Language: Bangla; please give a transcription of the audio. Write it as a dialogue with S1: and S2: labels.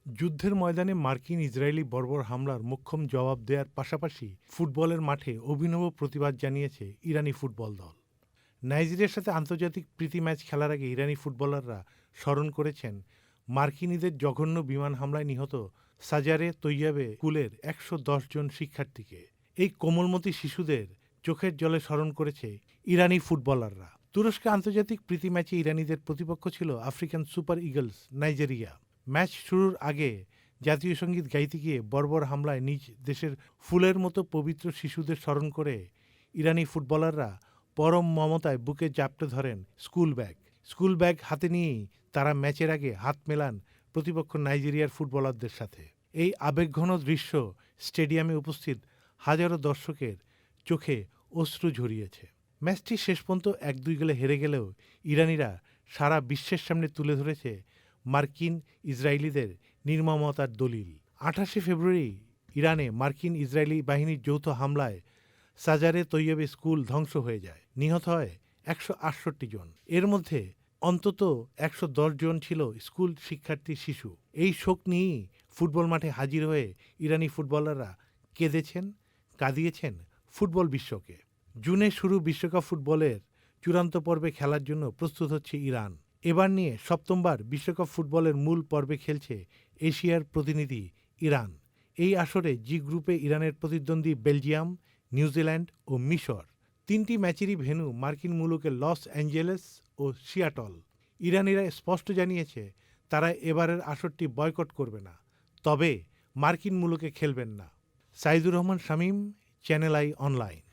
S1: যুদ্ধের ময়দানে মার্কিন ইসরায়েলি বর্বর হামলার মোক্ষম জবাব দেওয়ার পাশাপাশি ফুটবলের মাঠে অভিনব প্রতিবাদ জানিয়েছে ইরানি ফুটবল দল। নাইজেরিয়ার সাথে আন্তর্জাতিক প্রীতি ম্যাচ খেলার আগে ইরানি ফুটবলাররা স্মরণ করেছেন মার্কিনীদের জঘন্য বিমান হামলায় নিহত সাজারে তৈয়াবে স্কুলের ১১০ জন শিক্ষার্থীকে। এই কোমলমতি শিশুদের চোখের জলে স্মরণ করেছে ইরানি ফুটবলাররা। তুরস্কে আন্তর্জাতিক প্রীতি ম্যাচে ইরানিদের প্রতিপক্ষ ছিল African super Eagles Nigeria. Match শুরুর আগে জাতীয় সঙ্গীত গাইতে গিয়ে বর্বর হামলায় নিজ দেশের ফুলের মতো পবিত্র শিশুদের স্মরণ করে ইরানি ফুটবলাররা পরম মমতায় বুকে জাপটে ধরেন স্কুল ব্যাগ হাতে নিয়েই তারা ম্যাচের আগে হাত মেলান প্রতিপক্ষ নাইজেরিয়ার ফুটবলারদের সাথে। এই আবেগঘন দৃশ্য স্টেডিয়ামে উপস্থিত হাজারো দর্শকের চোখে অশ্রু ঝরিয়েছে। ম্যাচটি শেষ পর্যন্ত ১-২ গোলে হেরে গেলেও ইরানিরা সারা বিশ্বের সামনে তুলে ধরেছে মার্কিন ইসরায়েলিদের নির্মমতার দলিল। ২৮শে ফেব্রুয়ারি ইরানে মার্কিন ইসরায়েলি বাহিনীর যৌথ হামলায় সাজারে তৈয়বে স্কুল ধ্বংস হয়ে যায়। নিহত হয় ১৬৮ জন। এর মধ্যে অন্তত ১১০ জন ছিল স্কুল শিক্ষার্থী শিশু। এই শোক নিয়েই ফুটবল মাঠে হাজির হয়ে ইরানি ফুটবলাররা কেঁদেছেন, কাঁদিয়েছেন ফুটবল বিশ্বকে। জুনে শুরু বিশ্বকাপ ফুটবলের চূড়ান্ত পর্বে খেলার জন্য প্রস্তুত হচ্ছে ইরান। এবার নিয়ে সপ্তমবার বিশ্বকাপ ফুটবলের মূল পর্বে খেলছে এশিয়ার প্রতিনিধি ইরান। এই আসরে জি গ্রুপে ইরানের প্রতিদ্বন্দ্বী বেলজিয়াম, নিউজিল্যান্ড ও মিশর। ৩টি ম্যাচেরই ভেন্যু মার্কিন মুলুকের লস অ্যাঞ্জেলেস ও সিয়াটল। ইরানিরা স্পষ্ট জানিয়েছে তারা এবারের আসরটি বয়কট করবে না, তবে মার্কিন মুলুকে খেলবেন না। Saidur Rahman Shamim, channel I online.